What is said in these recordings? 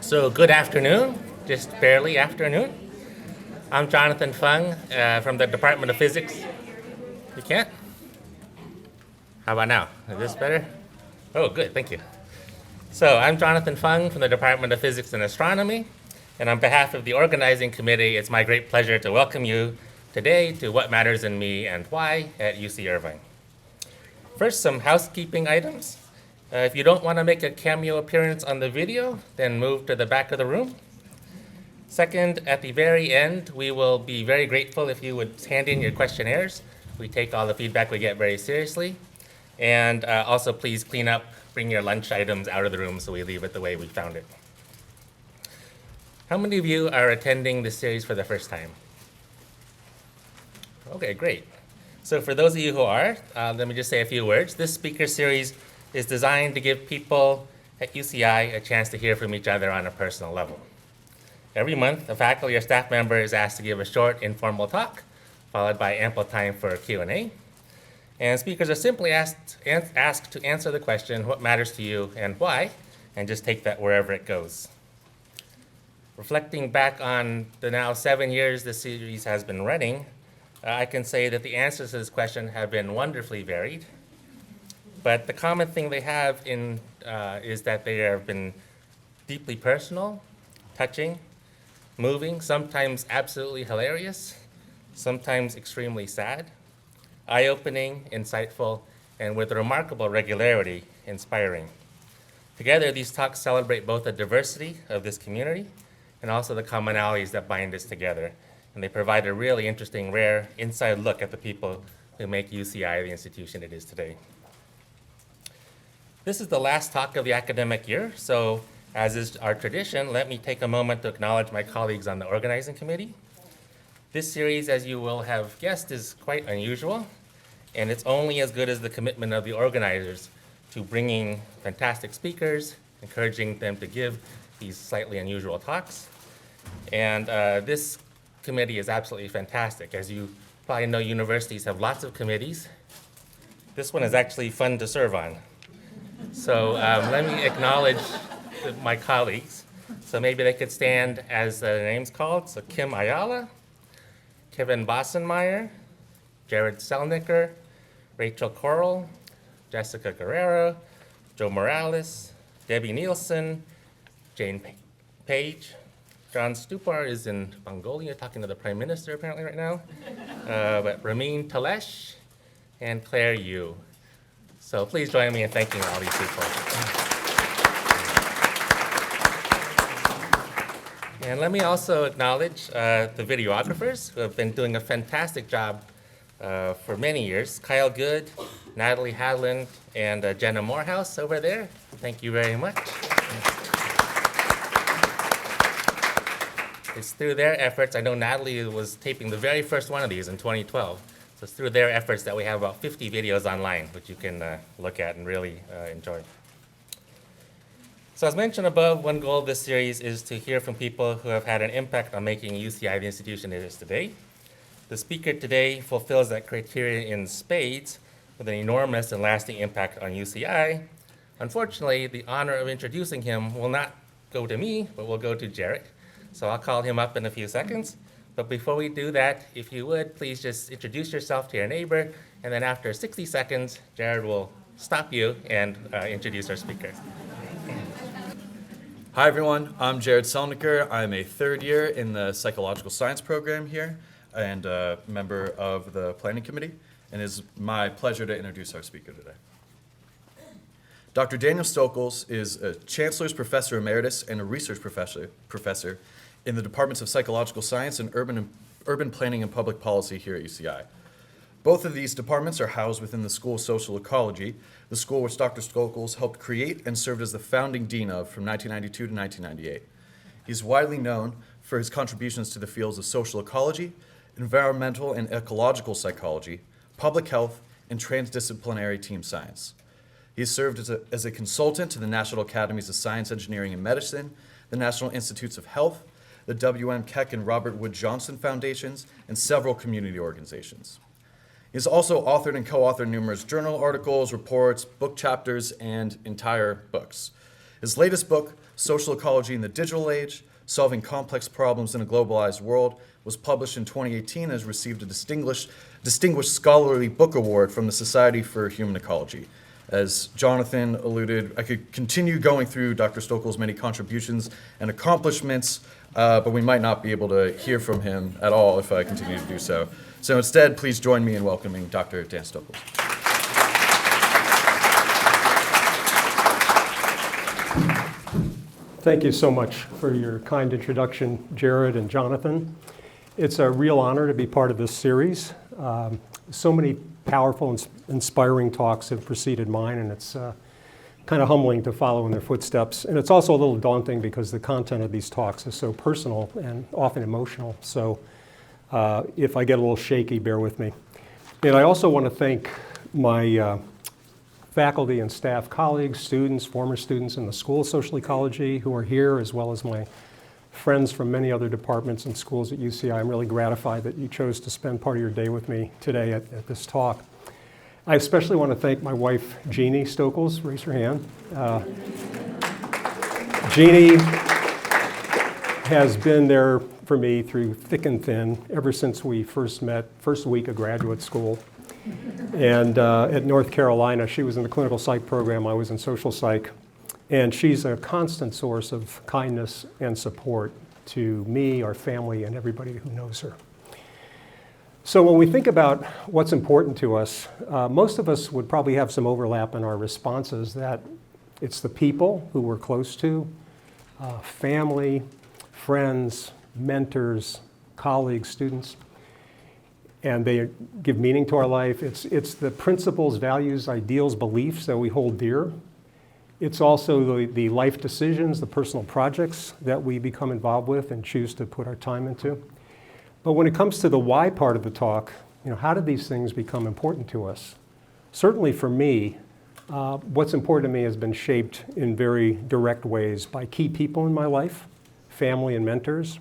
So good afternoon, just barely afternoon. I'm Jonathan Fung from the Department of Physics. You can't? How about now? Is this better? Oh, good, thank you. So I'm Jonathan Fung from the Department of Physics and Astronomy, and on behalf of the organizing committee, it's my great pleasure to welcome you today to What Matters in Me and Why at UC Irvine. First, some housekeeping items. If you don't want to make a cameo appearance on the video, then move to the back of the room. Second, at the very end, we will be very grateful if you would hand in your questionnaires. We take all the feedback we get very seriously. And also please clean up, bring your lunch items out of the room so we leave it the way we found it. How many of you are attending this series for the first time? Okay, great. So for those of you who are, let me just say a few words. This speaker series is designed to give people at UCI a chance to hear from each other on a personal level. Every month, a faculty or staff member is asked to give a short, informal talk, followed by ample time for Q&A. And speakers are simply asked to answer the question, what matters to you and why, and just take that wherever it goes. Reflecting back on the now 7 years this series has been running, I can say that the answers to this question have been wonderfully varied. But the common thing they have is that they have been deeply personal, touching, moving, sometimes absolutely hilarious, sometimes extremely sad, eye-opening, insightful, and with remarkable regularity, inspiring. Together, these talks celebrate both the diversity of this community and also the commonalities that bind us together. And they provide a really interesting, rare, inside look at the people who make UCI the institution it is today. This is the last talk of the academic year, so as is our tradition, let me take a moment to acknowledge my colleagues on the organizing committee. This series, as you will have guessed, is quite unusual, and it's only as good as the commitment of the organizers to bringing fantastic speakers, encouraging them to give these slightly unusual talks. And this committee is absolutely fantastic. As you probably know, universities have lots of committees. This one is actually fun to serve on. So let me acknowledge my colleagues. So maybe they could stand as the name's called. So Kim Ayala, Kevin Bossenmeyer, Jared Selnicker, Rachel Corral, Jessica Guerrero, Joe Morales, Debbie Nielsen, Jane Page. John Stupar is in Mongolia talking to the Prime Minister apparently right now. But Ramin Talesh and Claire Yu. So please join me in thanking all these people. And let me also acknowledge the videographers who have been doing a fantastic job for many years. Kyle Good, Natalie Hadland, and Jenna Morehouse over there. Thank you very much. It's through their efforts. I know Natalie was taping the very first one of these in 2012. So it's through their efforts that we have about 50 videos online, which you can look at and really enjoy. So as mentioned above, one goal of this series is to hear from people who have had an impact on making UCI the institution it is today. The speaker today fulfills that criteria in spades with an enormous and lasting impact on UCI. Unfortunately, the honor of introducing him will not go to me, but will go to Jarrett. So I'll call him up in a few seconds. But before we do that, if you would, please just introduce yourself to your neighbor, and then after 60 seconds, Jared will stop you and introduce our speaker. Hi everyone, I'm Jared Selnicker. I'm a third year in the psychological science program here and a member of the planning committee, and it's my pleasure to introduce our speaker today. Dr. Daniel Stokols is a Chancellor's Professor Emeritus and a research professor in the Departments of Psychological Science and Urban Planning and Public Policy here at UCI. Both of these departments are housed within the School of Social Ecology, the school which Dr. Stokols helped create and served as the founding dean of from 1992 to 1998. He's widely known for his contributions to the fields of social ecology, environmental and ecological psychology, public health, and transdisciplinary team science. He has served as a consultant to the National Academies of Science, Engineering, and Medicine, the National Institutes of Health, the W.M. Keck and Robert Wood Johnson Foundations, and several community organizations. He has also authored and co-authored numerous journal articles, reports, book chapters, and entire books. His latest book, Social Ecology in the Digital Age, Solving Complex Problems in a Globalized World, was published in 2018 and has received a distinguished scholarly book award from the Society for Human Ecology. As Jonathan alluded, I could continue going through Dr. Stokols' many contributions and accomplishments, but we might not be able to hear from him at all if I continue to do so. So instead, please join me in welcoming Dr. Dan Stokols. Thank you so much for your kind introduction, Jared and Jonathan. It's a real honor to be part of this series. So many powerful and inspiring talks have preceded mine, and it's kind of humbling to follow in their footsteps. And it's also a little daunting because the content of these talks is so personal and often emotional. So if I get a little shaky, bear with me. And I also want to thank my faculty and staff colleagues, students, former students in the School of Social Ecology who are here, as well as my friends from many other departments and schools at UCI. I'm really gratified that you chose to spend part of your day with me today at this talk. I especially want to thank my wife, Jeannie Stokols. Raise her hand. Jeannie has been there for me through thick and thin ever since we first met, first week of graduate school. And at North Carolina, she was in the clinical psych program, I was in social psych. And she's a constant source of kindness and support to me, our family, and everybody who knows her. So when we think about what's important to us, most of us would probably have some overlap in our responses that it's the people who we're close to, family, friends, mentors, colleagues, students, and they give meaning to our life. It's the principles, values, ideals, beliefs that we hold dear. It's also the life decisions, the personal projects that we become involved with and choose to put our time into. But when it comes to the why part of the talk, how do these things become important to us? Certainly for me, what's important to me has been shaped in very direct ways by key people in my life, family and mentors,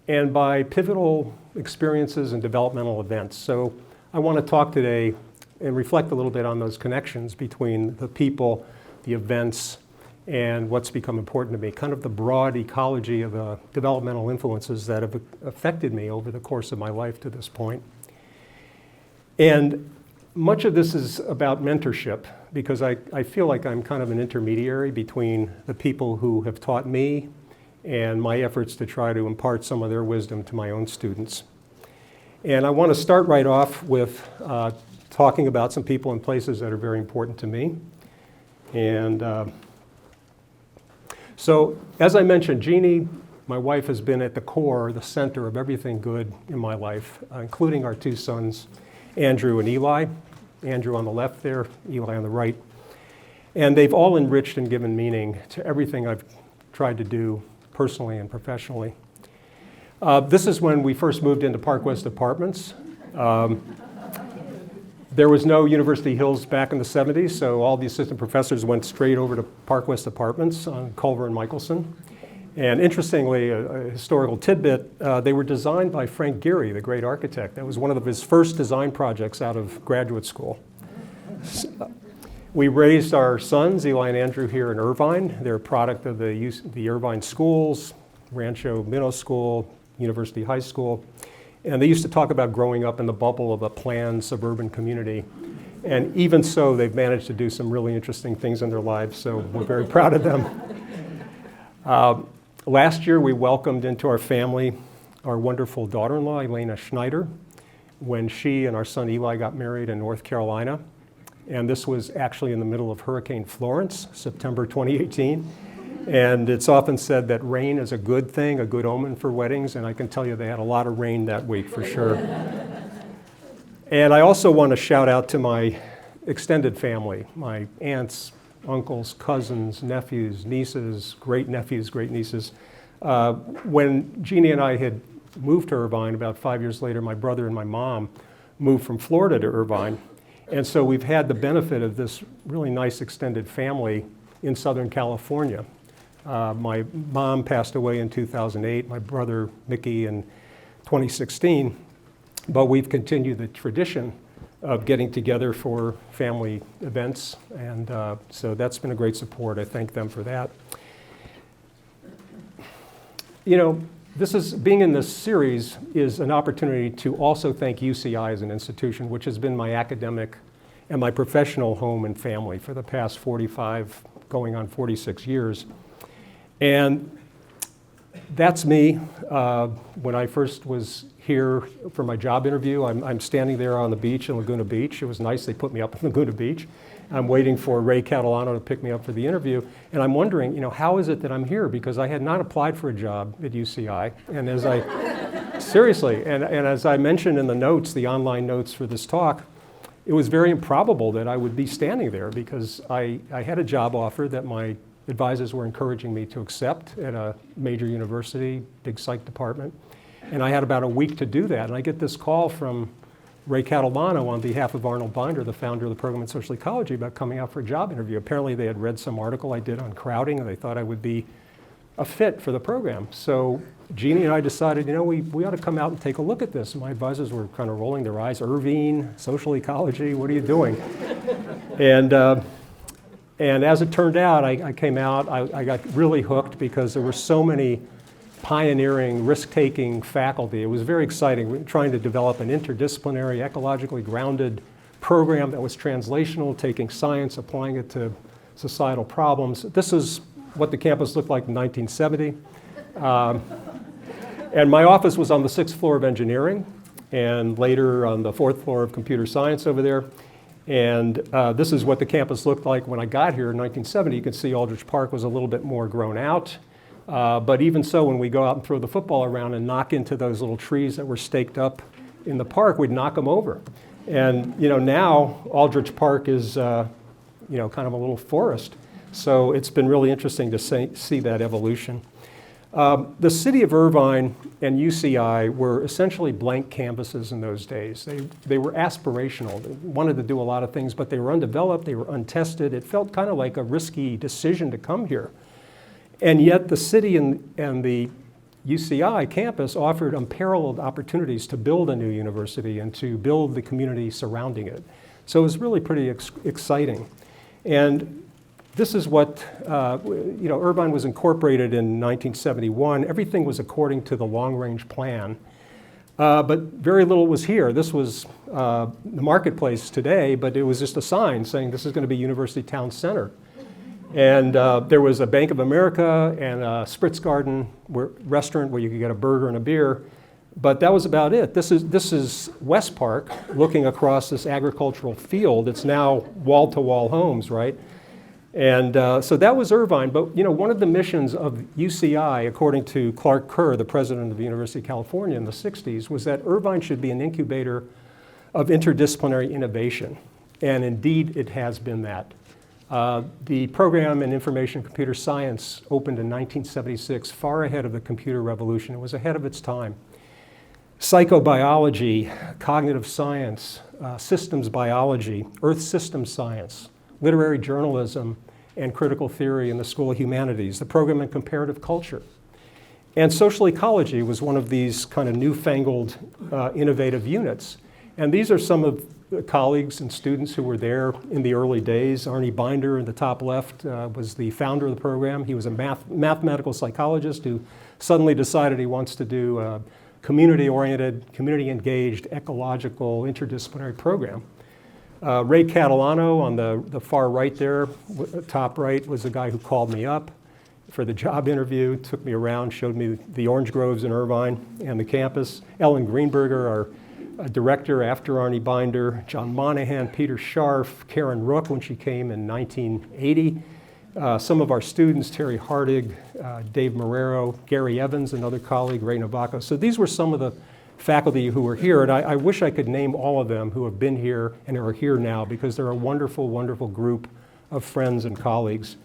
and by pivotal experiences and developmental events. So I want to talk today and reflect a little bit on those connections between the people, the events, and what's become important to me, kind of the broad ecology of the developmental influences that have affected me over the course of my life to this point. And much of this is about mentorship, because I feel like I'm kind of an intermediary between the people who have taught me and my efforts to try to impart some of their wisdom to my own students. And I want to start right off with talking about some people and places that are very important to me. And so, as I mentioned, Jeannie, my wife, has been at the core, the center of everything good in my life, including our two sons, Andrew and Eli. Andrew on the left there, Eli on the right. And they've all enriched and given meaning to everything I've tried to do personally and professionally. This is when we first moved into Park West Apartments. There was no University Hills back in the 70s, so all the assistant professors went straight over to Park West Apartments on Culver and Michelson. And interestingly, a historical tidbit, they were designed by Frank Gehry, the great architect. That was one of his first design projects out of graduate school. We raised our sons, Eli and Andrew, here in Irvine. They're a product of the Irvine schools, Rancho Middle School, University High School. And they used to talk about growing up in the bubble of a planned suburban community. And even so, they've managed to do some really interesting things in their lives, so we're very proud of them. Last year, we welcomed into our family our wonderful daughter-in-law, Elena Schneider, when she and our son Eli got married in North Carolina. And this was actually in the middle of Hurricane Florence, September 2018. And it's often said that rain is a good thing, a good omen for weddings, and I can tell you they had a lot of rain that week for sure. And I also want to shout out to my extended family, my aunts, uncles, cousins, nephews, nieces, great-nephews, great-nieces. When Jeannie and I had moved to Irvine about 5 years later, my brother and my mom moved from Florida to Irvine. And so we've had the benefit of this really nice extended family in Southern California. My mom passed away in 2008, my brother Mickey in 2016, but we've continued the tradition of getting together for family events. And so that's been a great support. I thank them for that. You know, being in this series is an opportunity to also thank UCI as an institution, which has been my academic and my professional home and family for the past 45, going on 46 years. And that's me. When I first was here for my job interview, I'm standing there on the beach in Laguna Beach. It was nice, they put me up in Laguna Beach. I'm waiting for Ray Catalano to pick me up for the interview. And I'm wondering, you know, how is it that I'm here? Because I had not applied for a job at UCI. And as seriously, and as I mentioned in the notes, the online notes for this talk, it was very improbable that I would be standing there because I had a job offer that my advisors were encouraging me to accept at a major university, big psych department. And I had about a week to do that. And I get this call from Ray Catalano on behalf of Arnold Binder, the founder of the program in social ecology, about coming out for a job interview. Apparently they had read some article I did on crowding and they thought I would be a fit for the program. So Jeannie and I decided, you know, we ought to come out and take a look at this. And my advisors were kind of rolling their eyes. Irvine, social ecology, what are you doing? And as it turned out, I came out, I got really hooked because there were so many pioneering, risk-taking faculty. It was very exciting. We were trying to develop an interdisciplinary, ecologically grounded program that was translational, taking science, applying it to societal problems. This is what the campus looked like in 1970. And my office was on the 6th floor of engineering, and later on the 4th floor of computer science over there. And this is what the campus looked like when I got here in 1970. You can see Aldrich Park was a little bit more grown out. But even so, when we go out and throw the football around and knock into those little trees that were staked up in the park, we'd knock them over. And you know, now Aldrich Park is you know, kind of a little forest. So it's been really interesting to see that evolution. The city of Irvine and UCI were essentially blank canvases in those days. They were aspirational. They wanted to do a lot of things, but they were undeveloped, they were untested. It felt kind of like a risky decision to come here. And yet the city and the UCI campus offered unparalleled opportunities to build a new university and to build the community surrounding it. So it was really pretty exciting. And this is what, you know, Irvine was incorporated in 1971. Everything was according to the long-range plan. But very little was here. This was the marketplace today, but it was just a sign saying this is going to be University Town Center. And there was a Bank of America and a Spritz Garden restaurant where you could get a burger and a beer. But that was about it. This is West Park looking across this agricultural field. It's now wall-to-wall homes, right? And so that was Irvine. But you know, one of the missions of UCI, according to Clark Kerr, the president of the University of California in the 60s, was that Irvine should be an incubator of interdisciplinary innovation. And indeed, it has been that. The program in information computer science opened in 1976, far ahead of the computer revolution. It was ahead of its time. Psychobiology, cognitive science, systems biology, earth system science, literary journalism, and critical theory in the School of Humanities, the program in comparative culture. And social ecology was one of these kind of newfangled innovative units. And these are some of the colleagues and students who were there in the early days. Arnie Binder in the top left was the founder of the program. He was a mathematical psychologist who suddenly decided he wants to do a community-oriented, community-engaged, ecological, interdisciplinary program. Ray Catalano on the far right there, top right, was the guy who called me up for the job interview, took me around, showed me the orange groves in Irvine and the campus. Ellen Greenberger, our director after Arnie Binder, John Monahan, Peter Scharf, Karen Rook when she came in 1980. Some of our students, Terry Hardig, Dave Marrero, Gary Evans, another colleague, Ray Navaco. So these were some of the faculty who were here, and I wish I could name all of them who have been here and are here now because they're a wonderful, wonderful group of friends and colleagues.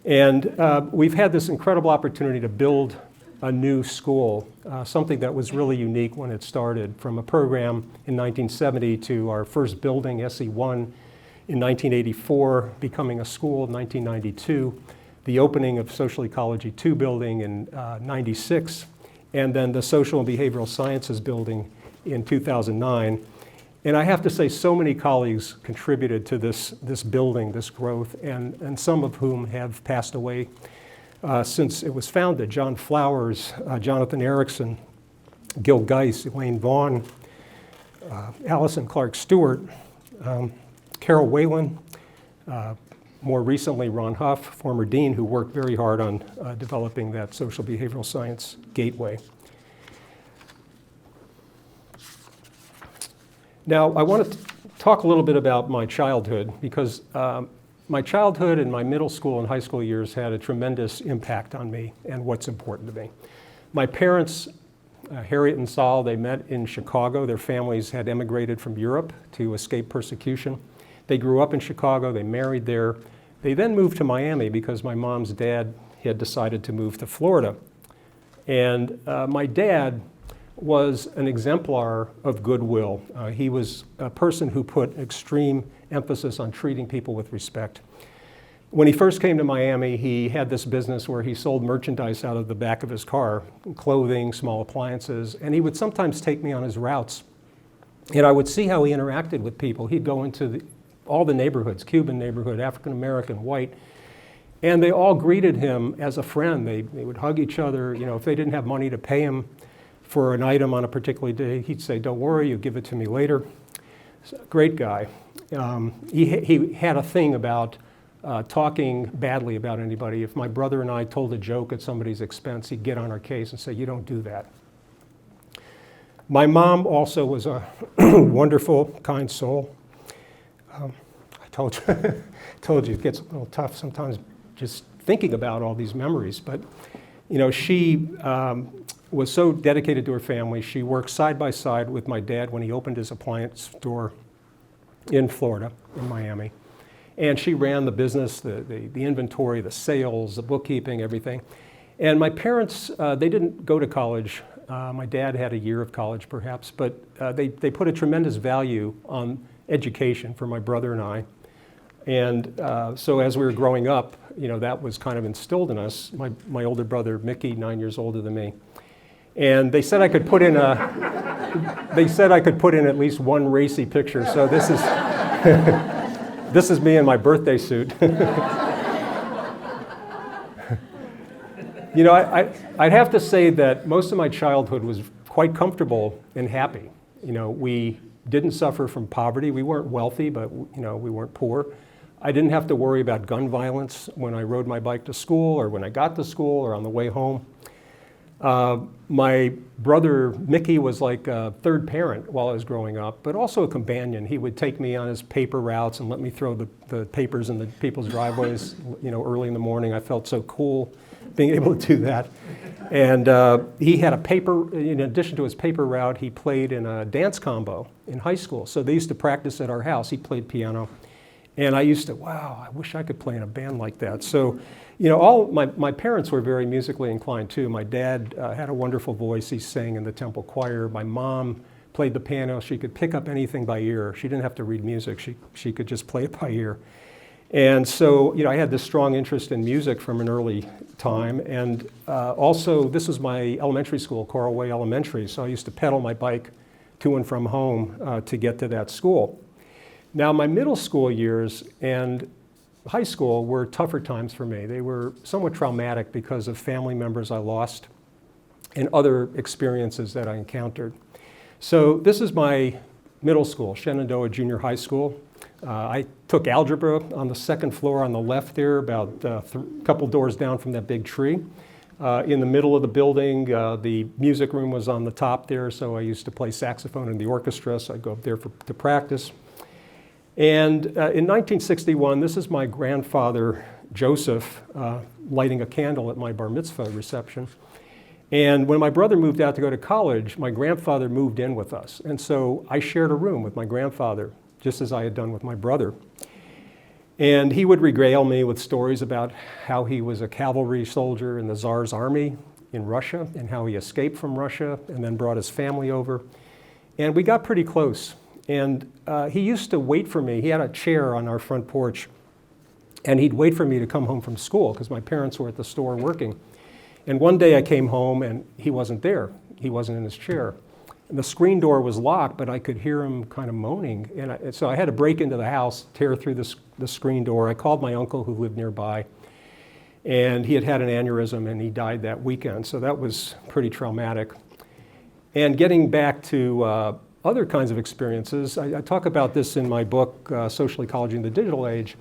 And we've had this incredible opportunity to build a new school, something that was really unique when it started, from a program in 1970 to our first building, SE1, in 1984, becoming a school in 1992, the opening of Social Ecology 2 building in 96, and then the Social and Behavioral Sciences building in 2009. And I have to say, so many colleagues contributed to this building, this growth, and some of whom have passed away since it was founded. John Flowers, Jonathan Erickson, Gil Geis, Elaine Vaughn, Allison Clark Stewart, Carol Whalen, more recently Ron Huff, former dean, who worked very hard on developing that social behavioral science gateway. Now, I want to talk a little bit about my childhood, because my childhood and my middle school and high school years had a tremendous impact on me and what's important to me. My parents, Harriet and Saul, they met in Chicago. Their families had emigrated from Europe to escape persecution. They grew up in Chicago, they married there. They then moved to Miami because my mom's dad had decided to move to Florida. And my dad was an exemplar of goodwill. He was a person who put extreme emphasis on treating people with respect. When he first came to Miami, he had this business where he sold merchandise out of the back of his car, clothing, small appliances, and he would sometimes take me on his routes. And I would see how he interacted with people. He'd go into all the neighborhoods, Cuban neighborhood, African American, white, and they all greeted him as a friend. They would hug each other. You know, if they didn't have money to pay him for an item on a particular day, he'd say, "Don't worry, you give it to me later." Great guy. He had a thing about talking badly about anybody. If my brother and I told a joke at somebody's expense, he'd get on our case and say, "You don't do that." My mom also was a wonderful, kind soul. I told you it gets a little tough sometimes just thinking about all these memories, but you know, she was so dedicated to her family. She worked side by side with my dad when he opened his appliance store in Florida, in Miami. And she ran the business, the inventory, the sales, the bookkeeping, everything. And my parents, they didn't go to college. My dad had a year of college perhaps, but they put a tremendous value on education for my brother and I. And so as we were growing up, you know, that was kind of instilled in us. My older brother, Mickey, 9 years older than me. And they said I could put in at least one racy picture. So this is, this is me in my birthday suit. You know, I'd have to say that most of my childhood was quite comfortable and happy. You know, we didn't suffer from poverty. We weren't wealthy, but you know, we weren't poor. I didn't have to worry about gun violence when I rode my bike to school or when I got to school or on the way home. My brother, Mickey, was like a third parent while I was growing up, but also a companion. He would take me on his paper routes and let me throw the papers in the people's driveways, you know, early in the morning. I felt so cool being able to do that. And he had a paper, in addition to his paper route, he played in a dance combo in high school. So they used to practice at our house. He played piano. And I used to, wow, I wish I could play in a band like that. So, you know, all my parents were very musically inclined too. My dad had a wonderful voice. He sang in the temple choir. My mom played the piano. She could pick up anything by ear. She didn't have to read music. She could just play it by ear. And so, you know, I had this strong interest in music from an early time. And also, this was my elementary school, Coral Way Elementary. So I used to pedal my bike to and from home to get to that school. Now, my middle school years and high school were tougher times for me. They were somewhat traumatic because of family members I lost and other experiences that I encountered. So this is my middle school, Shenandoah Junior High School. I took algebra on the second floor on the left there, about a couple doors down from that big tree. In the middle of the building, the music room was on the top there, so I used to play saxophone in the orchestra, so I'd go up there to practice. And in 1961, this is my grandfather, Joseph, lighting a candle at my bar mitzvah reception. And when my brother moved out to go to college, my grandfather moved in with us. And so I shared a room with my grandfather, just as I had done with my brother. And he would regale me with stories about how he was a cavalry soldier in the Tsar's army in Russia and how he escaped from Russia and then brought his family over. And we got pretty close. And he used to wait for me. He had a chair on our front porch, and he'd wait for me to come home from school because my parents were at the store working. And one day I came home, and he wasn't there. He wasn't in his chair. And the screen door was locked, but I could hear him kind of moaning. And so I had to break into the house, tear through the screen door. I called my uncle who lived nearby. And he had had an aneurysm and he died that weekend. So that was pretty traumatic. And getting back to other kinds of experiences, I talk about this in my book, Social Ecology in the Digital Age.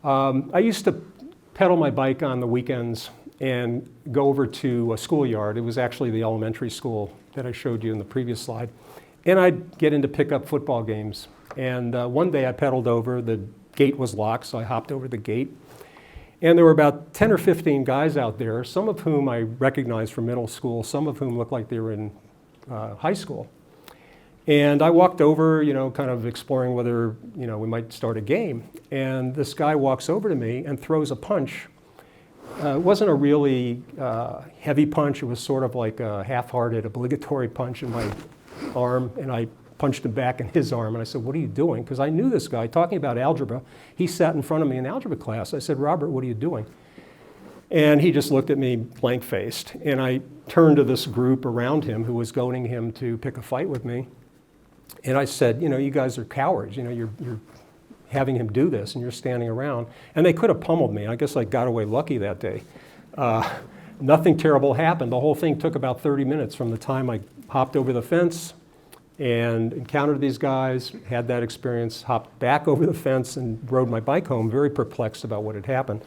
I used to pedal my bike on the weekends and go over to a schoolyard. It was actually the elementary school that I showed you in the previous slide. And I'd get in to pick up football games. And one day I pedaled over, the gate was locked, so I hopped over the gate. And there were about 10 or 15 guys out there, some of whom I recognized from middle school, some of whom looked like they were in high school. And I walked over, kind of exploring whether, we might start a game. And this guy walks over to me and throws a punch. It wasn't a really heavy punch. It was sort of like a half-hearted, obligatory punch in my arm. And I punched him back in his arm. And I said, "What are you doing?" Because I knew this guy talking about algebra. He sat in front of me in algebra class. I said, "Robert, what are you doing?" And he just looked at me blank-faced. And I turned to this group around him who was goading him to pick a fight with me. And I said, "You guys are cowards. You're having him do this and you're standing around." And they could have pummeled me. I guess I got away lucky that day. Nothing terrible happened. The whole thing took about 30 minutes from the time I hopped over the fence and encountered these guys, had that experience, hopped back over the fence and rode my bike home, very perplexed about what had happened.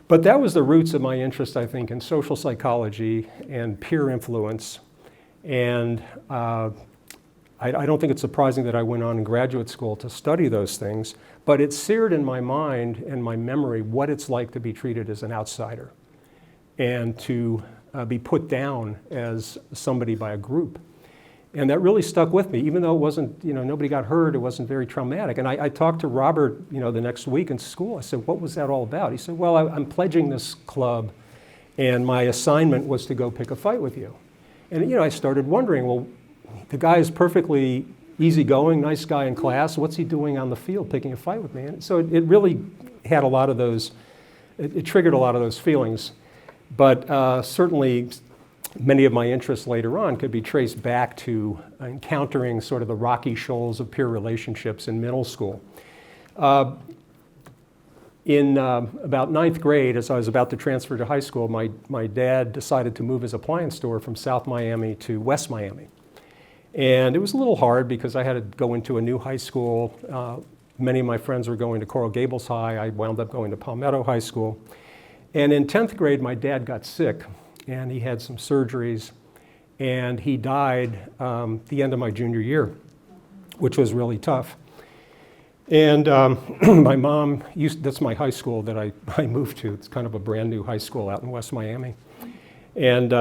But that was the roots of my interest, I think, in social psychology and peer influence. And I don't think it's surprising that I went on in graduate school to study those things, but it seared in my mind and my memory what it's like to be treated as an outsider and to be put down as somebody by a group. And that really stuck with me, even though it wasn't, nobody got hurt, it wasn't very traumatic. And I talked to Robert, the next week in school. I said, "What was that all about?" He said, "Well, I'm pledging this club, and my assignment was to go pick a fight with you." And, I started wondering, well, the guy is perfectly easygoing, nice guy in class. What's he doing on the field picking a fight with me? And so it really had a lot of those, it triggered a lot of those feelings. But certainly, many of my interests later on could be traced back to encountering sort of the rocky shoals of peer relationships in middle school. In about 9th grade, as I was about to transfer to high school, my dad decided to move his appliance store from South Miami to West Miami. And it was a little hard because I had to go into a new high school. Many of my friends were going to Coral Gables High. I wound up going to Palmetto High School. And in 10th grade, my dad got sick. And he had some surgeries, and he died the end of my junior year, which was really tough. And my mom, that's my high school that I moved to. It's kind of a brand new high school out in West Miami. And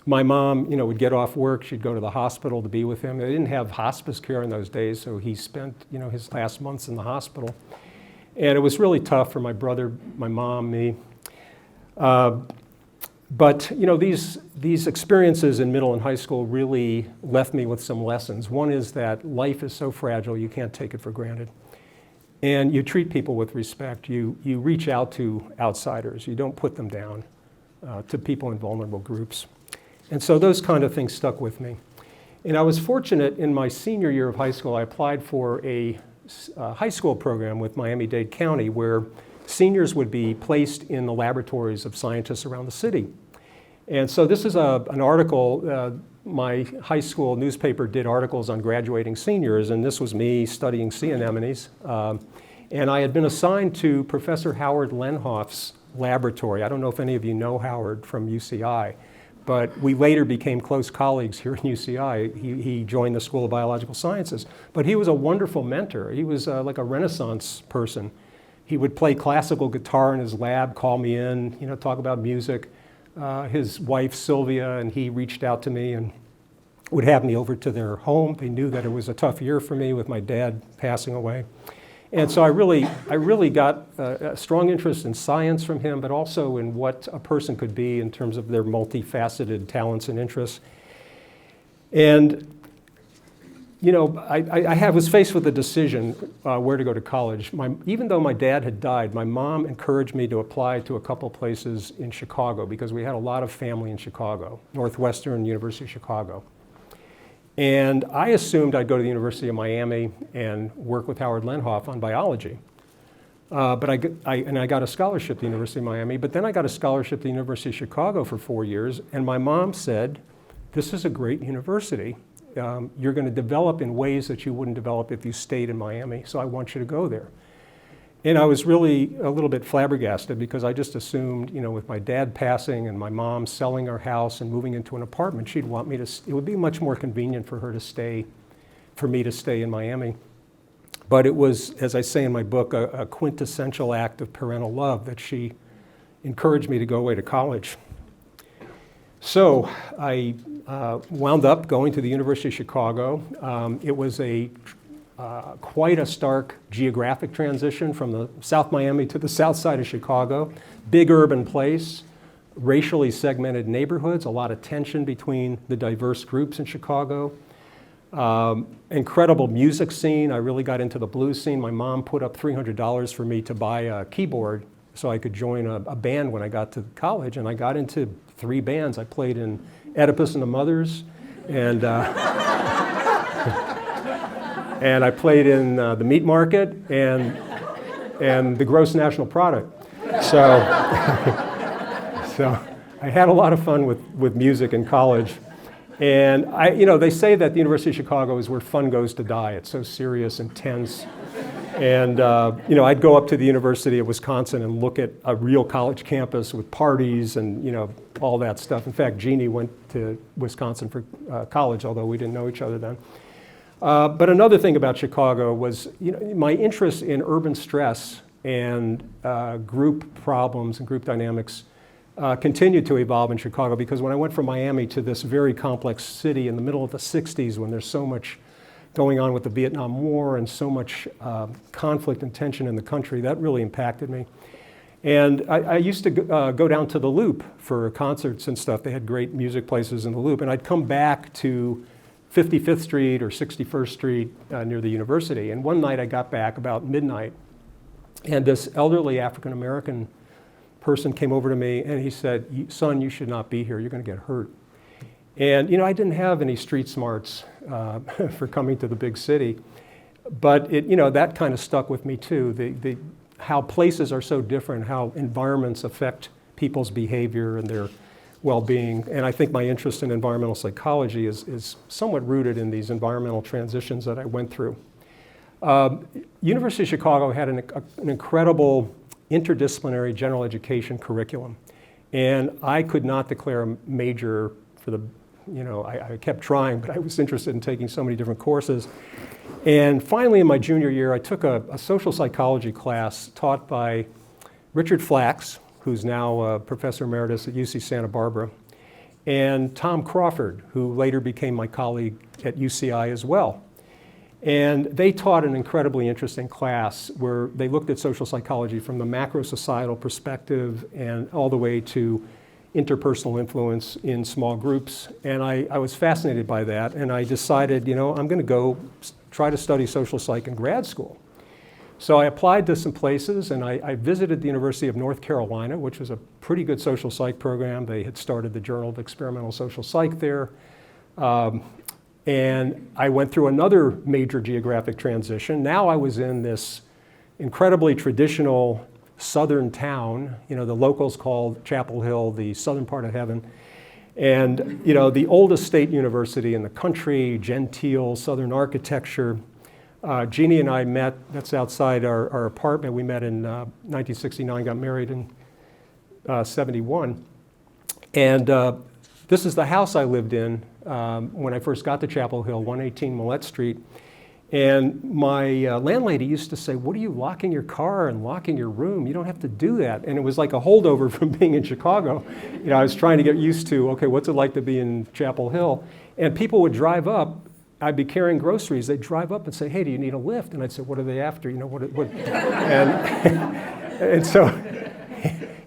my mom, would get off work, she'd go to the hospital to be with him. They didn't have hospice care in those days, so he spent, his last months in the hospital. And it was really tough for my brother, my mom, me. But these experiences in middle and high school really left me with some lessons. One is that life is so fragile, you can't take it for granted. And you treat people with respect. You reach out to outsiders. You don't put them down, to people in vulnerable groups. And so those kind of things stuck with me. And I was fortunate in my senior year of high school, I applied for a high school program with Miami-Dade County where seniors would be placed in the laboratories of scientists around the city. And so this is an article, my high school newspaper did articles on graduating seniors, and this was me studying sea anemones. And I had been assigned to Professor Howard Lenhoff's laboratory. I don't know if any of you know Howard from UCI, but we later became close colleagues here at UCI. He joined the School of Biological Sciences. But he was a wonderful mentor. He was like a Renaissance person. He would play classical guitar in his lab, call me in, talk about music. His wife, Sylvia, and he reached out to me and would have me over to their home. They knew that it was a tough year for me with my dad passing away. And so I really got a strong interest in science from him, but also in what a person could be in terms of their multifaceted talents and interests. And I was faced with a decision where to go to college. Even though my dad had died, my mom encouraged me to apply to a couple places in Chicago because we had a lot of family in Chicago, Northwestern, University of Chicago. And I assumed I'd go to the University of Miami and work with Howard Lenhoff on biology. But I got a scholarship at the University of Miami, but then I got a scholarship at the University of Chicago for 4 years, and my mom said, this is a great university. You're going to develop in ways that you wouldn't develop if you stayed in Miami, so I want you to go there. And I was really a little bit flabbergasted because I just assumed, with my dad passing and my mom selling our house and moving into an apartment, she'd want me to, it would be much more convenient for her to stay, for me to stay in Miami. But it was, as I say in my book, a quintessential act of parental love that she encouraged me to go away to college. So I wound up going to the University of Chicago. It was quite a stark geographic transition from the South Miami to the south side of Chicago. Big urban place, racially segmented neighborhoods, a lot of tension between the diverse groups in Chicago. Incredible music scene. I really got into the blues scene. My mom put up $300 for me to buy a keyboard so I could join a band when I got to college, and I got into 3 bands. I played in Oedipus and the Mothers, and and I played in the Meat Market and the Gross National Product. So, so I had a lot of fun with music in college. And they say that the University of Chicago is where fun goes to die. It's so serious and tense. And I'd go up to the University of Wisconsin and look at a real college campus with parties and all that stuff. In fact, Jeannie went to Wisconsin for college, although we didn't know each other then. But another thing about Chicago was my interest in urban stress and group problems and group dynamics continued to evolve in Chicago, because when I went from Miami to this very complex city in the middle of the 60s, when there's so much going on with the Vietnam War and so much conflict and tension in the country, that really impacted me. And I used to go down to the Loop for concerts and stuff. They had great music places in the Loop. And I'd come back to 55th Street or 61st Street near the university. And one night I got back about midnight, and this elderly African-American person came over to me and he said, son, you should not be here. You're going to get hurt. And I didn't have any street smarts for coming to the big city, but that kind of stuck with me too. How places are so different, how environments affect people's behavior and their well-being. And I think my interest in environmental psychology is somewhat rooted in these environmental transitions that I went through. University of Chicago had an incredible interdisciplinary general education curriculum. And I could not declare a major for the, I kept trying, but I was interested in taking so many different courses. And finally, in my junior year, I took a social psychology class taught by Richard Flax, who's now a professor emeritus at UC Santa Barbara, and Tom Crawford, who later became my colleague at UCI as well. And they taught an incredibly interesting class where they looked at social psychology from the macro societal perspective and all the way to interpersonal influence in small groups. And I was fascinated by that, and I decided, I'm going to go try to study social psych in grad school. So I applied to some places, and I visited the University of North Carolina, which was a pretty good social psych program. They had started the Journal of Experimental Social Psych there. And I went through another major geographic transition. Now I was in this incredibly traditional southern town. The locals called Chapel Hill the southern part of heaven. And the oldest state university in the country, genteel southern architecture. Jeannie and I met, that's outside our apartment. We met in 1969, got married in 71. And this is the house I lived in when I first got to Chapel Hill, 118 Millette Street. And my landlady used to say, what are you locking your car and locking your room? You don't have to do that. And it was like a holdover from being in Chicago. I was trying to get used to, okay, what's it like to be in Chapel Hill? And people would drive up. I'd be carrying groceries. They'd drive up and say, hey, do you need a lift? And I'd say, what are they after? And so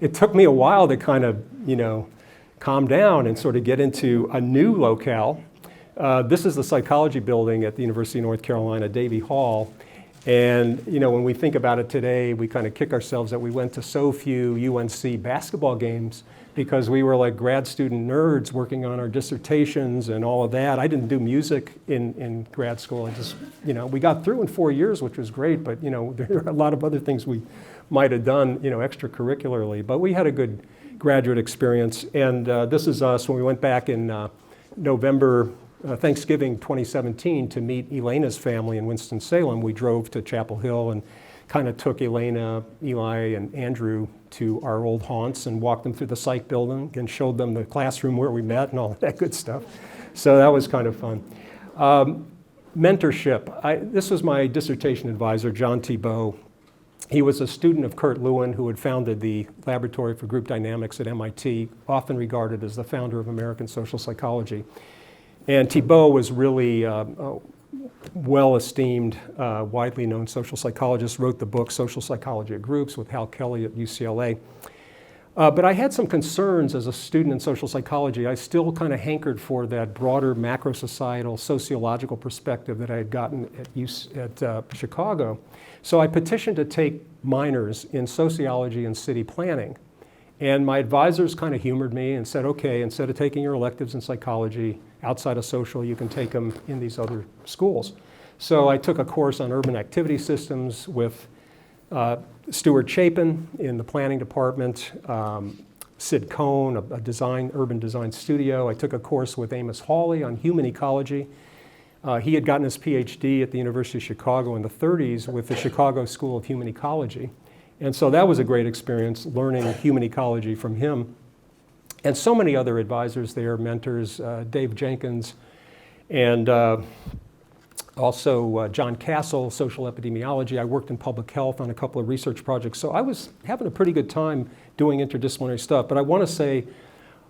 it took me a while to kind of, calm down and sort of get into a new locale. This is the psychology building at the University of North Carolina, Davie Hall. And when we think about it today, we kind of kick ourselves that we went to so few UNC basketball games because we were like grad student nerds working on our dissertations and all of that. I didn't do music in grad school. I just, we got through in 4 years, which was great, but there are a lot of other things we might have done, extracurricularly. But we had a good graduate experience. And this is us when we went back in November, Thanksgiving 2017 to meet Elena's family in Winston-Salem. We drove to Chapel Hill and kind of took Elena, Eli, and Andrew to our old haunts and walked them through the psych building and showed them the classroom where we met and all that good stuff. So that was kind of fun. Mentorship. This was my dissertation advisor, John Thibault. He was a student of Kurt Lewin, who had founded the Laboratory for Group Dynamics at MIT, often regarded as the founder of American social psychology. And Thibault was really well-esteemed, widely known social psychologist, wrote the book Social Psychology of Groups with Hal Kelly at UCLA. But I had some concerns as a student in social psychology. I still kind of hankered for that broader macro-societal sociological perspective that I had gotten at Chicago. So I petitioned to take minors in sociology and city planning. And my advisors kind of humored me and said, okay, instead of taking your electives in psychology outside of social, you can take them in these other schools. So I took a course on urban activity systems with Stuart Chapin in the planning department, Sid Cohn, a urban design studio. I took a course with Amos Hawley on human ecology. He had gotten his PhD at the University of Chicago in the 30s with the Chicago School of Human Ecology. And so that was a great experience, learning human ecology from him. And so many other advisors there, mentors, Dave Jenkins, and also John Castle, social epidemiology. I worked in public health on a couple of research projects. So I was having a pretty good time doing interdisciplinary stuff. But I want to say,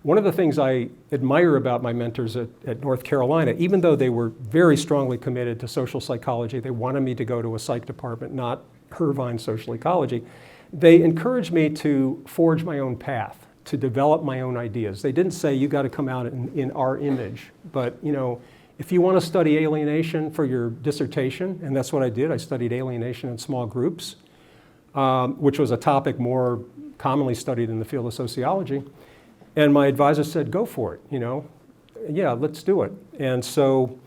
one of the things I admire about my mentors at North Carolina, even though they were very strongly committed to social psychology, they wanted me to go to a psych department, not Irvine social ecology, they encouraged me to forge my own path, to develop my own ideas. They didn't say, you got to come out in our image, but if you want to study alienation for your dissertation, and that's what I did, I studied alienation in small groups, which was a topic more commonly studied in the field of sociology. And my advisor said, go for it, yeah, let's do it. And so,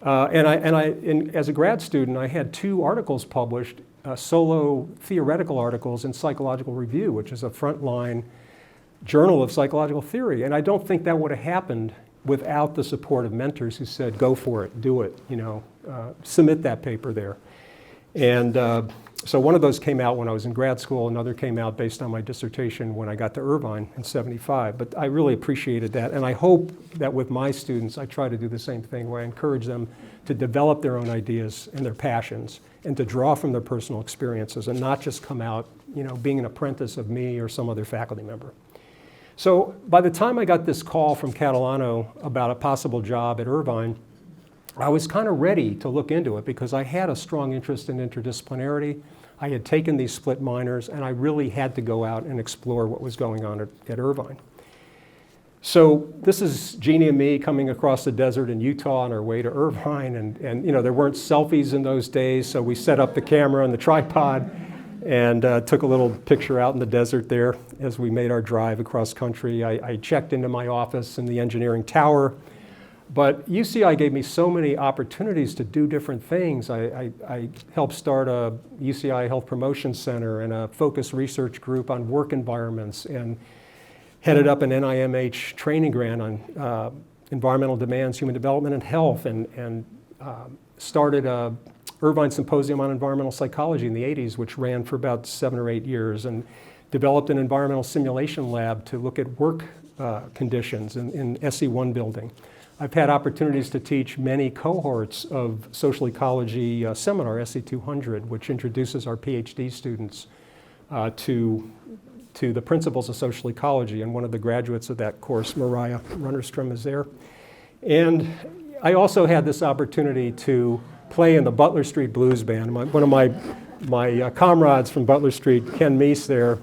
as a grad student, I had 2 articles published, solo theoretical articles in Psychological Review, which is a frontline journal of psychological theory. And I don't think that would have happened without the support of mentors who said, go for it, do it, submit that paper there. And so one of those came out when I was in grad school, another came out based on my dissertation when I got to Irvine in '75. But I really appreciated that, and I hope that with my students, I try to do the same thing, where I encourage them to develop their own ideas and their passions, and to draw from their personal experiences, and not just come out, being an apprentice of me or some other faculty member. So by the time I got this call from Catalano about a possible job at Irvine, I was kind of ready to look into it because I had a strong interest in interdisciplinarity. I had taken these split minors, and I really had to go out and explore what was going on at Irvine. So this is Jeannie and me coming across the desert in Utah on our way to Irvine, and there weren't selfies in those days, so we set up the camera and the tripod and took a little picture out in the desert there as we made our drive across country. I checked into my office in the engineering tower. But UCI gave me so many opportunities to do different things. I helped start a UCI Health Promotion Center and a focused research group on work environments, and headed up an NIMH training grant on environmental demands, human development, and health, and started a Irvine Symposium on Environmental Psychology in the 80s, which ran for about 7 or 8 years, and developed an environmental simulation lab to look at work conditions in SE1 building. I've had opportunities to teach many cohorts of social ecology seminar, SE200, which introduces our PhD students to the principles of social ecology. And one of the graduates of that course, Mariah Runnerstrom, is there. And I also had this opportunity to play in the Butler Street Blues Band. One of my comrades from Butler Street, Ken Meese there,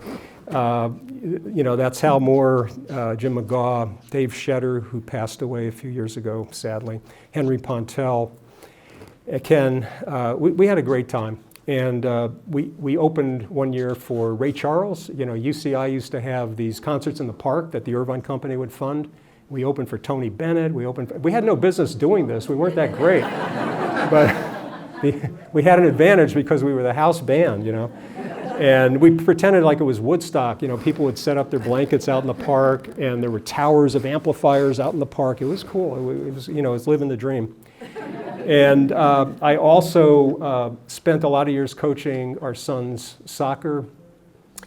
that's Hal Moore, Jim McGaw, Dave Shetter, who passed away a few years ago, sadly, Henry Pontel, Ken. We had a great time. And we opened one year for Ray Charles. You know, UCI used to have these concerts in the park that the Irvine Company would fund. We opened for Tony Bennett. We had no business doing this. We weren't that great. But we had an advantage because we were the house band, you know. And we pretended like it was Woodstock. You know, people would set up their blankets out in the park, and there were towers of amplifiers out in the park. It was cool. It was, you know, it was living the dream. And I also spent a lot of years coaching our son's soccer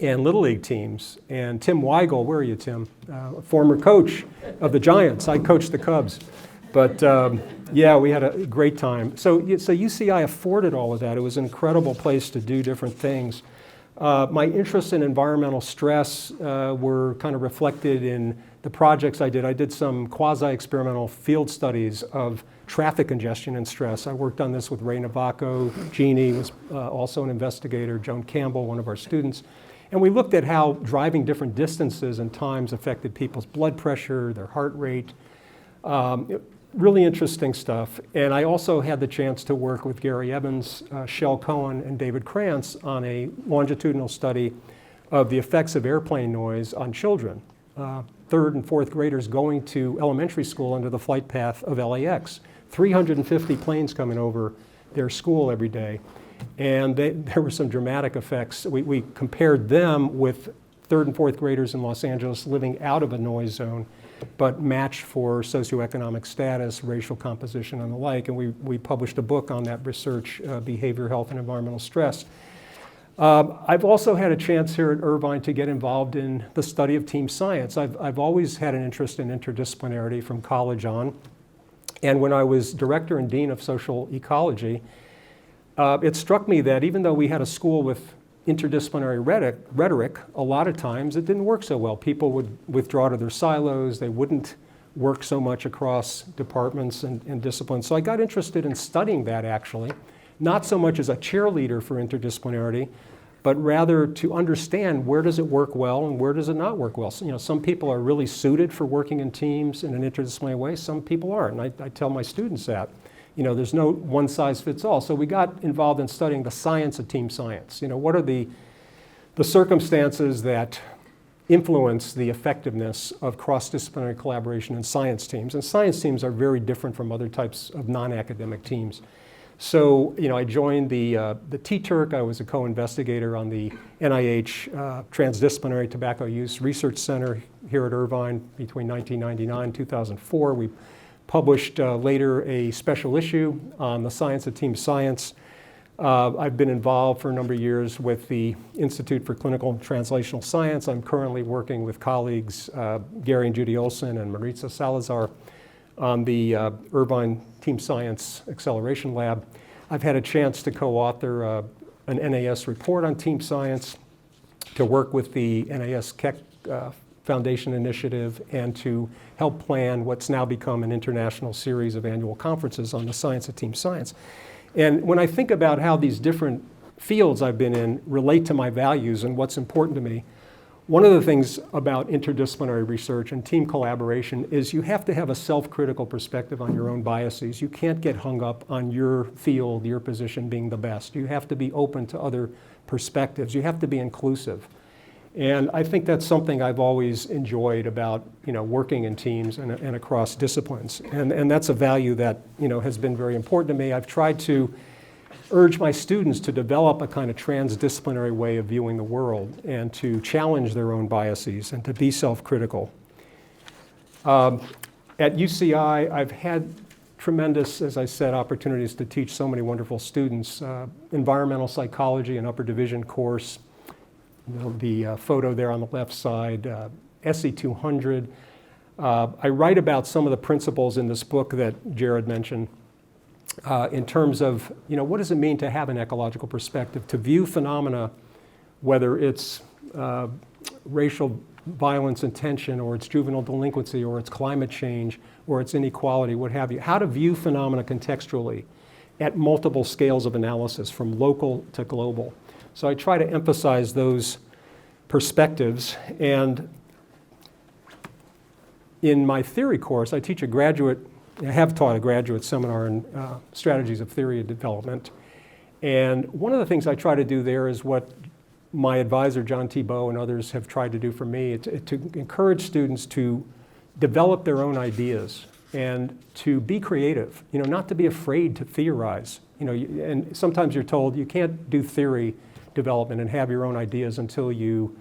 and Little League teams. And Tim Weigel, where are you, Tim? Former coach of the Giants. I coached the Cubs. But yeah, we had a great time. So UCI afforded all of that. It was an incredible place to do different things. My interests in environmental stress were kind of reflected in the projects I did. I did some quasi-experimental field studies of traffic congestion and stress. I worked on this with Ray Navaco. Jeannie was also an investigator. Joan Campbell, one of our students. And we looked at how driving different distances and times affected people's blood pressure, their heart rate. Really interesting stuff. And I also had the chance to work with Gary Evans, Shel Cohen, and David Krantz on a longitudinal study of the effects of airplane noise on children, third and fourth graders going to elementary school under the flight path of LAX. 350 planes coming over their school every day. And there were some dramatic effects. We compared them with third and fourth graders in Los Angeles living out of a noise zone, but matched for socioeconomic status, racial composition, and the like. And we published a book on that research, Behavior, Health, and Environmental Stress. I've also had a chance here at Irvine to get involved in the study of team science. I've always had an interest in interdisciplinarity from college on. And when I was director and dean of social ecology, it struck me that even though we had a school with interdisciplinary rhetoric, a lot of times it didn't work so well. People would withdraw to their silos. They wouldn't work so much across departments and disciplines. So I got interested in studying that, actually, not so much as a cheerleader for interdisciplinarity, but rather to understand where does it work well and where does it not work well. So, you know, some people are really suited for working in teams in an interdisciplinary way. Some people aren't. And I tell my students that. You know, there's no one size fits all. So we got involved in studying the science of team science. You know, what are the circumstances that influence the effectiveness of cross-disciplinary collaboration in science teams? And science teams are very different from other types of non-academic teams. So, you know, I joined the TTURC. I was a co-investigator on the NIH Transdisciplinary Tobacco Use Research Center here at Irvine between 1999 and 2004. We published later a special issue on the science of team science. I've been involved for a number of years with the Institute for Clinical and Translational Science. I'm currently working with colleagues Gary and Judy Olson and Maritza Salazar on the Irvine Team Science Acceleration Lab. I've had a chance to co-author an NAS report on team science, to work with the NAS Keck Foundation Initiative, and to help plan what's now become an international series of annual conferences on the science of team science. And when I think about how these different fields I've been in relate to my values and what's important to me, one of the things about interdisciplinary research and team collaboration is you have to have a self-critical perspective on your own biases. You can't get hung up on your field, your position being the best. You have to be open to other perspectives. You have to be inclusive. And I think that's something I've always enjoyed about, you know, working in teams and across disciplines. And that's a value that, you know, has been very important to me. I've tried to urge my students to develop a kind of transdisciplinary way of viewing the world and to challenge their own biases and to be self-critical. At UCI, I've had tremendous, as I said, opportunities to teach so many wonderful students. Environmental psychology, an upper division course. The photo there on the left side, SE 200. I write about some of the principles in this book that Jared mentioned in terms of, you know, what does it mean to have an ecological perspective, to view phenomena, whether it's racial violence and tension, or it's juvenile delinquency, or it's climate change, or it's inequality, what have you. How to view phenomena contextually at multiple scales of analysis, from local to global. So I try to emphasize those perspectives. And in my theory course, I teach I have taught a graduate seminar in strategies of theory and development. And one of the things I try to do there is what my advisor, John Thibault, and others have tried to do for me, to encourage students to develop their own ideas and to be creative, not to be afraid to theorize. And sometimes you're told you can't do theory development and have your own ideas until you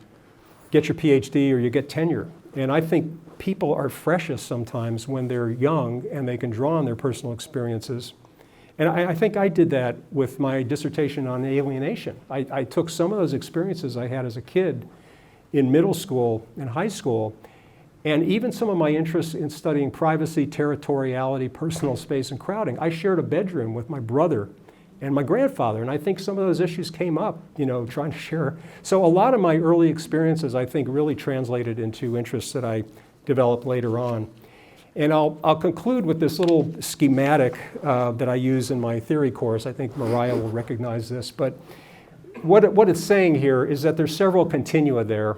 get your PhD or you get tenure. And I think people are freshest sometimes when they're young and they can draw on their personal experiences. And I think I did that with my dissertation on alienation. I took some of those experiences I had as a kid in middle school and high school, and even some of my interests in studying privacy, territoriality, personal space, and crowding. I shared a bedroom with my brother and my grandfather, and I think some of those issues came up, trying to share. So a lot of my early experiences, I think, really translated into interests that I developed later on. And I'll conclude with this little schematic that I use in my theory course. I think Mariah will recognize this. But what it's saying here is that there's several continua there,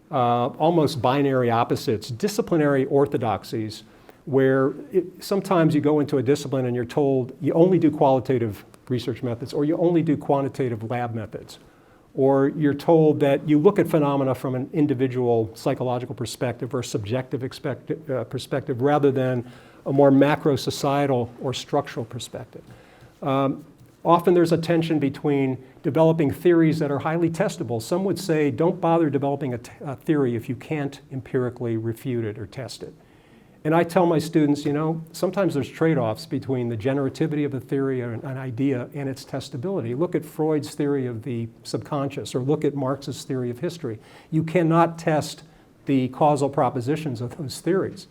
almost binary opposites, disciplinary orthodoxies, where sometimes you go into a discipline and you're told you only do qualitative research methods, or you only do quantitative lab methods. Or you're told that you look at phenomena from an individual psychological perspective or subjective perspective rather than a more macro societal or structural perspective. Often there's a tension between developing theories that are highly testable. Some would say don't bother developing a theory if you can't empirically refute it or test it. And I tell my students, sometimes there's trade-offs between the generativity of a theory or an idea and its testability. Look at Freud's theory of the subconscious, or look at Marx's theory of history. You cannot test the causal propositions of those theories,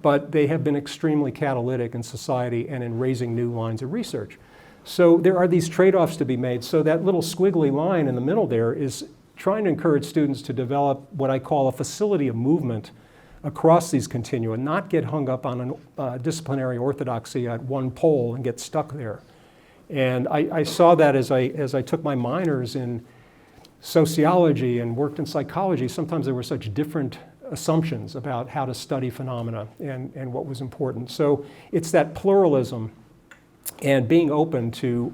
but they have been extremely catalytic in society and in raising new lines of research. So there are these trade-offs to be made. So that little squiggly line in the middle there is trying to encourage students to develop what I call a facility of movement across these continua, not get hung up on a disciplinary orthodoxy at one pole and get stuck there. And I saw that as I took my minors in sociology and worked in psychology. Sometimes there were such different assumptions about how to study phenomena and what was important. So it's that pluralism and being open to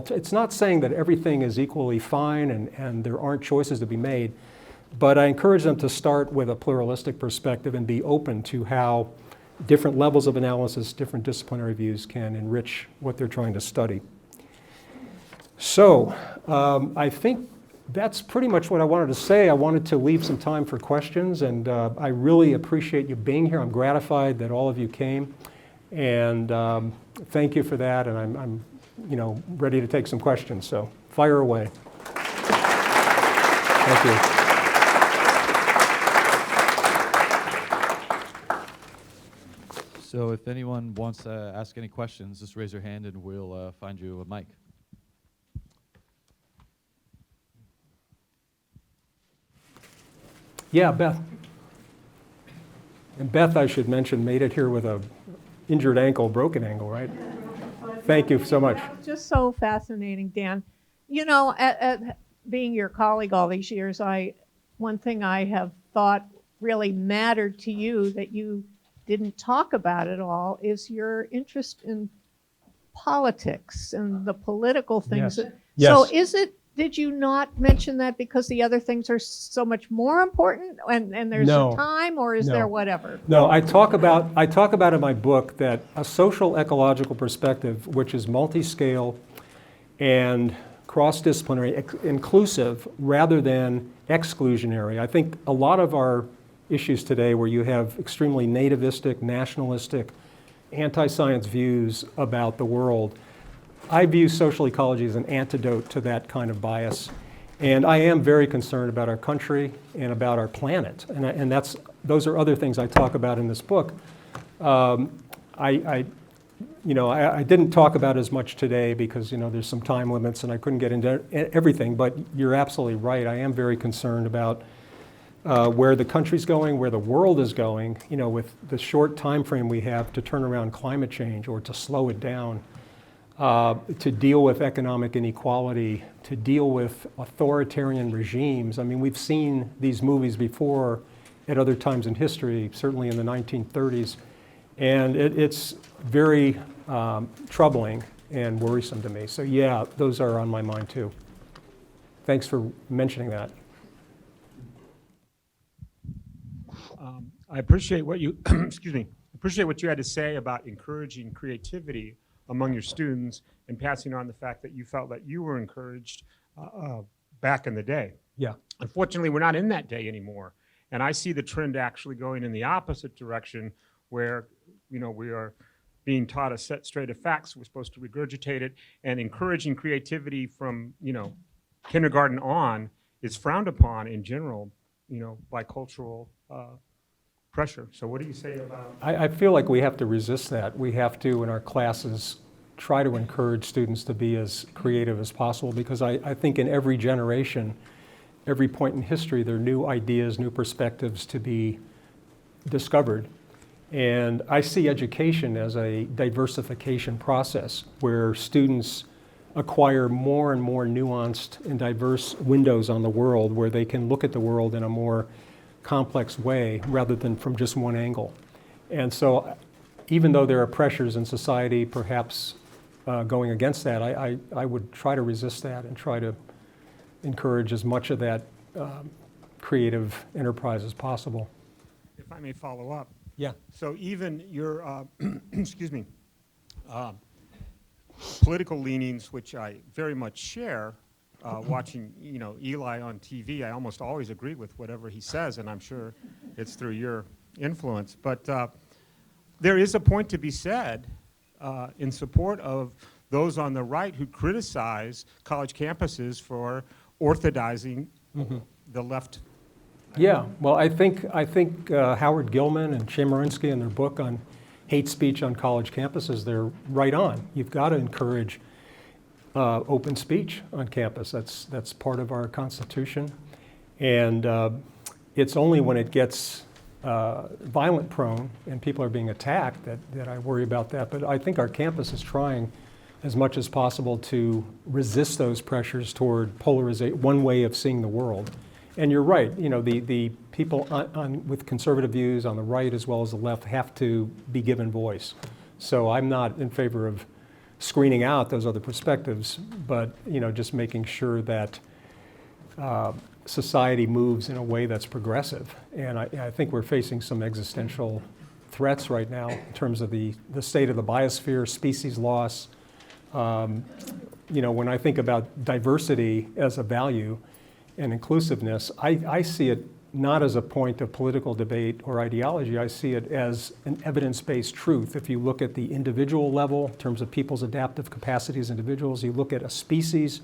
it's not saying that everything is equally fine and there aren't choices to be made, but I encourage them to start with a pluralistic perspective and be open to how different levels of analysis, different disciplinary views can enrich what they're trying to study. So I think that's pretty much what I wanted to say. I wanted to leave some time for questions, and I really appreciate you being here. I'm gratified that all of you came, and thank you for that, and I'm ready to take some questions, so fire away. Thank you. So if anyone wants to ask any questions, just raise your hand and we'll find you a mic. Yeah, Beth. And Beth, I should mention, made it here with a injured ankle, broken ankle, right? Thank you so much. Just so fascinating, Dan. At being your colleague all these years, one thing I have thought really mattered to you that you didn't talk about at all is your interest in politics and the political things. Yes. So did you not mention that because the other things are so much more important and there's a time, or is there whatever? No, I talk about in my book that a social ecological perspective, which is multi-scale and cross-disciplinary, inclusive rather than exclusionary. I think a lot of our issues today where you have extremely nativistic, nationalistic, anti-science views about the world, I view social ecology as an antidote to that kind of bias. And I am very concerned about our country and about our planet. And those are other things I talk about in this book. I didn't talk about as much today because there's some time limits and I couldn't get into everything, but you're absolutely right. I am very concerned about where the country's going, where the world is going, with the short time frame we have to turn around climate change or to slow it down, to deal with economic inequality, to deal with authoritarian regimes. I mean, we've seen these movies before at other times in history, certainly in the 1930s, and it's very troubling. and worrisome to me. So yeah, those are on my mind too. Thanks for mentioning that. I appreciate what you, excuse me, appreciate what you had to say about encouraging creativity among your students and passing on the fact that you felt that you were encouraged back in the day. Yeah. Unfortunately, we're not in that day anymore. And I see the trend actually going in the opposite direction where, we are being taught a set straight of facts. We're supposed to regurgitate it, and encouraging creativity from, kindergarten on is frowned upon in general, by cultural pressure. So what do you say about? I feel like we have to resist that. We have to, in our classes, try to encourage students to be as creative as possible, because I think in every generation, every point in history, there are new ideas, new perspectives to be discovered. And I see education as a diversification process where students acquire more and more nuanced and diverse windows on the world, where they can look at the world in a more complex way rather than from just one angle. And so even though there are pressures in society perhaps going against that, I would try to resist that and try to encourage as much of that creative enterprise as possible. If I may follow up. Yeah. So even your, excuse me, political leanings, which I very much share, watching, Eli on TV, I almost always agree with whatever he says, and I'm sure it's through your influence. But there is a point to be said in support of those on the right who criticize college campuses for orthodizing the left. Yeah, well, I think Howard Gilman and Chemerinsky in their book on hate speech on college campuses, they're right on. You've got to encourage open speech on campus. That's part of our Constitution. And it's only when it gets violent prone and people are being attacked that I worry about that. But I think our campus is trying as much as possible to resist those pressures toward polarization, one way of seeing the world. And you're right, the people with conservative views on the right as well as the left have to be given voice. So I'm not in favor of screening out those other perspectives, but just making sure that society moves in a way that's progressive. And I think we're facing some existential threats right now in terms of the state of the biosphere, species loss. When I think about diversity as a value and inclusiveness, I see it not as a point of political debate or ideology. I see it as an evidence-based truth. If you look at the individual level in terms of people's adaptive capacities as individuals, you look at a species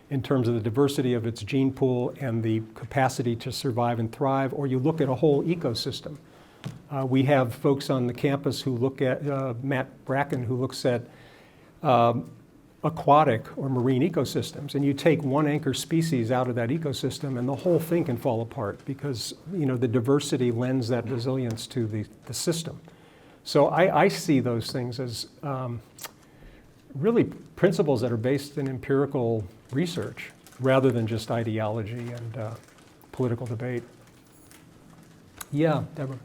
in terms of the diversity of its gene pool and the capacity to survive and thrive, or you look at a whole ecosystem. We have folks on the campus who look at, Matt Bracken, who looks at aquatic or marine ecosystems, and you take one anchor species out of that ecosystem and the whole thing can fall apart because the diversity lends that resilience to the system. So I see those things as really principles that are based in empirical research rather than just ideology and political debate. Yeah, Deborah.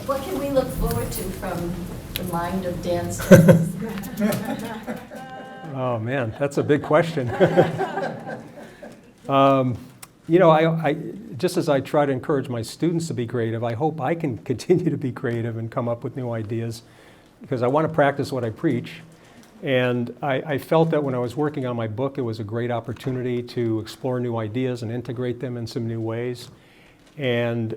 What can we look forward to from the mind of Dan Stokols? Oh man, that's a big question. Just as I try to encourage my students to be creative, I hope I can continue to be creative and come up with new ideas because I want to practice what I preach. And I felt that when I was working on my book, it was a great opportunity to explore new ideas and integrate them in some new ways. And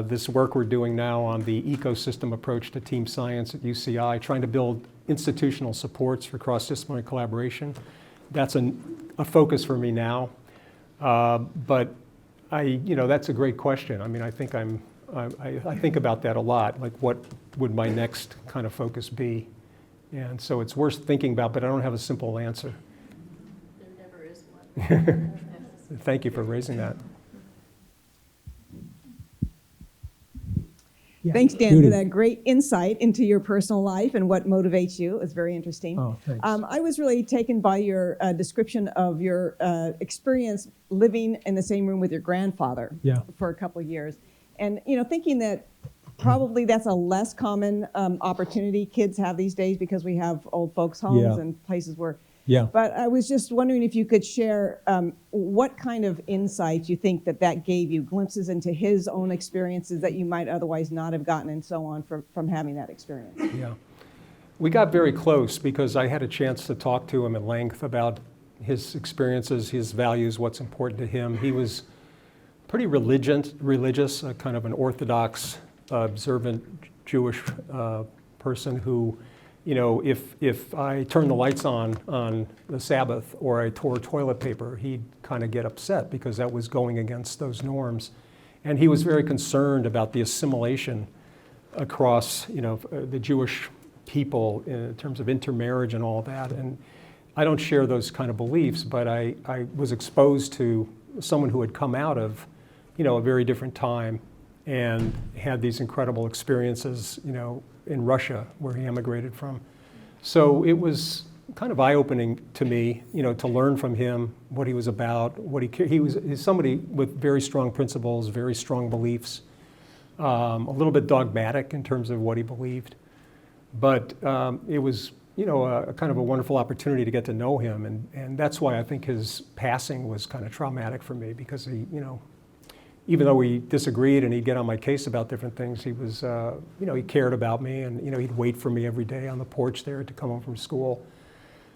this work we're doing now on the ecosystem approach to team science at UCI, trying to build institutional supports for cross-disciplinary collaboration. That's a focus for me now. But that's a great question. I mean, I think I think about that a lot. Like, what would my next kind of focus be? And so it's worth thinking about, but I don't have a simple answer. There never is one. Thank you for raising that. Thanks, Dan, for that great insight into your personal life and what motivates you. It's very interesting. Oh, thanks. I was really taken by your description of your experience living in the same room with your grandfather Yeah. for a couple of years. And, thinking that probably that's a less common opportunity kids have these days because we have old folks' homes Yeah. and places where. Yeah. But I was just wondering if you could share what kind of insight you think that gave you, glimpses into his own experiences that you might otherwise not have gotten, and so on from having that experience. Yeah. We got very close because I had a chance to talk to him at length about his experiences, his values, what's important to him. He was pretty religious, kind of an Orthodox, observant Jewish person who, you know, if I turned the lights on the Sabbath or I tore toilet paper, he'd kind of get upset because that was going against those norms. And he was very concerned about the assimilation across, you know, the Jewish people in terms of intermarriage and all that. And I don't share those kind of beliefs, but I was exposed to someone who had come out of, you know, a very different time and had these incredible experiences, you know, in Russia where he emigrated from. So it was kind of eye-opening to me, you know, to learn from him what he was about, he's somebody with very strong principles, very strong beliefs, a little bit dogmatic in terms of what he believed. But it was, you know, a kind of a wonderful opportunity to get to know him. And that's why I think his passing was kind of traumatic for me because he, you know, even though we disagreed and he'd get on my case about different things, he was, you know, he cared about me and, you know, he'd wait for me every day on the porch there to come home from school.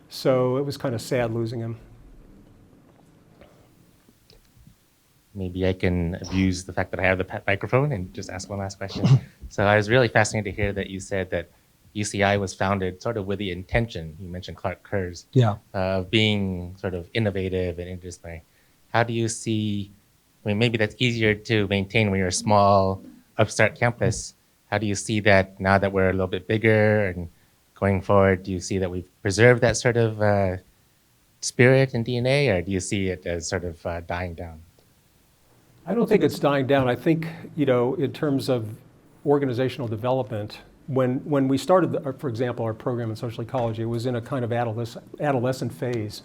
So it was kind of sad losing him. Maybe I can abuse the fact that I have the microphone and just ask one last question. So I was really fascinated to hear that you said that UCI was founded sort of with the intention, you mentioned Clark Kerr's, Yeah. of being sort of innovative and interdisciplinary. How do you see, I mean, maybe that's easier to maintain when you're a small upstart campus. How do you see that now that we're a little bit bigger and going forward? Do you see that we've preserved that sort of spirit and DNA, or do you see it as sort of dying down? I don't think it's dying down. I think, you know, in terms of organizational development, when we started, for example, our program in social ecology, it was in a kind of adolescent phase.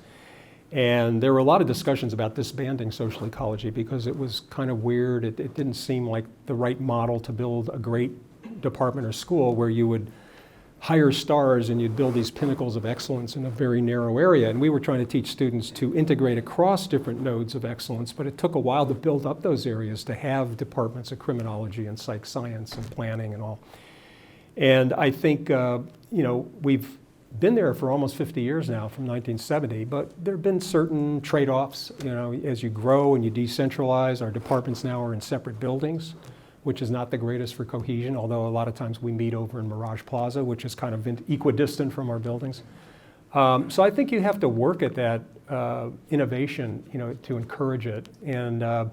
And there were a lot of discussions about disbanding social ecology because it was kind of weird. It didn't seem like the right model to build a great department or school where you would hire stars and you'd build these pinnacles of excellence in a very narrow area. And we were trying to teach students to integrate across different nodes of excellence, but it took a while to build up those areas to have departments of criminology and psych science and planning and all. And I think, you know, we've been there for almost 50 years now, from 1970, but there have been certain trade-offs, you know, as you grow and you decentralize. Our departments now are in separate buildings, which is not the greatest for cohesion, although a lot of times we meet over in Mirage Plaza, which is kind of equidistant from our buildings. So I think you have to work at that innovation, you know, to encourage it and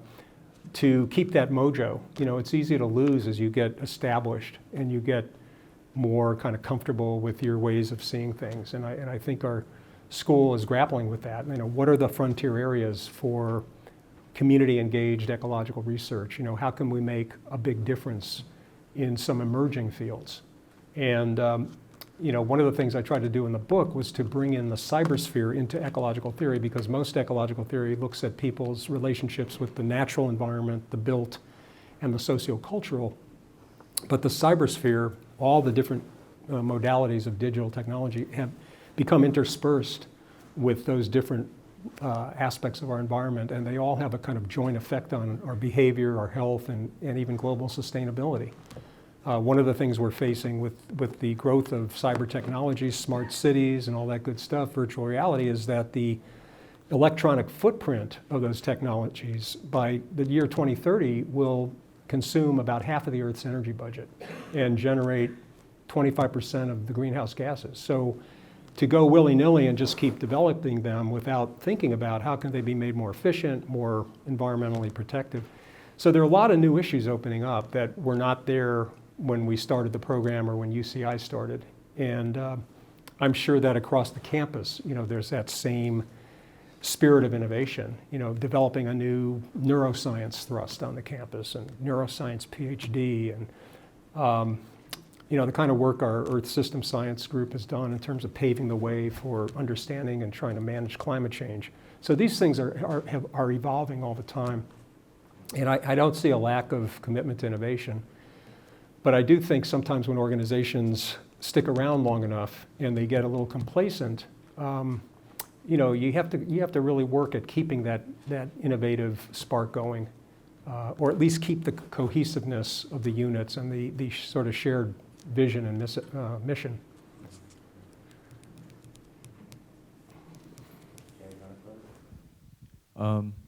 to keep that mojo. You know, it's easy to lose as you get established and you get more kind of comfortable with your ways of seeing things. And I think our school is grappling with that. You know, what are the frontier areas for community engaged ecological research? You know, how can we make a big difference in some emerging fields? And you know, one of the things I tried to do in the book was to bring in the cybersphere into ecological theory, because most ecological theory looks at people's relationships with the natural environment, the built, and the sociocultural. But the cybersphere, all the different modalities of digital technology have become interspersed with those different aspects of our environment, and they all have a kind of joint effect on our behavior, our health, and even global sustainability. One of the things we're facing with the growth of cyber technologies, smart cities, and all that good stuff, virtual reality, is that the electronic footprint of those technologies by the year 2030 will consume about half of the Earth's energy budget and generate 25% of the greenhouse gases. So to go willy-nilly and just keep developing them without thinking about how can they be made more efficient, more environmentally protective. So there are a lot of new issues opening up that were not there when we started the program or when UCI started. And I'm sure that across the campus, you know, there's that same spirit of innovation, you know, developing a new neuroscience thrust on the campus and neuroscience PhD and you know, the kind of work our Earth System Science group has done in terms of paving the way for understanding and trying to manage climate change. So these things are evolving all the time. And I don't see a lack of commitment to innovation. But I do think sometimes when organizations stick around long enough and they get a little complacent, you have to really work at keeping that innovative spark going, or at least keep the cohesiveness of the units and the sort of shared vision and mission.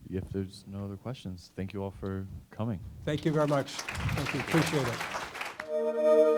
If there's no other questions, thank you all for coming. Thank you very much. Thank you. Appreciate it.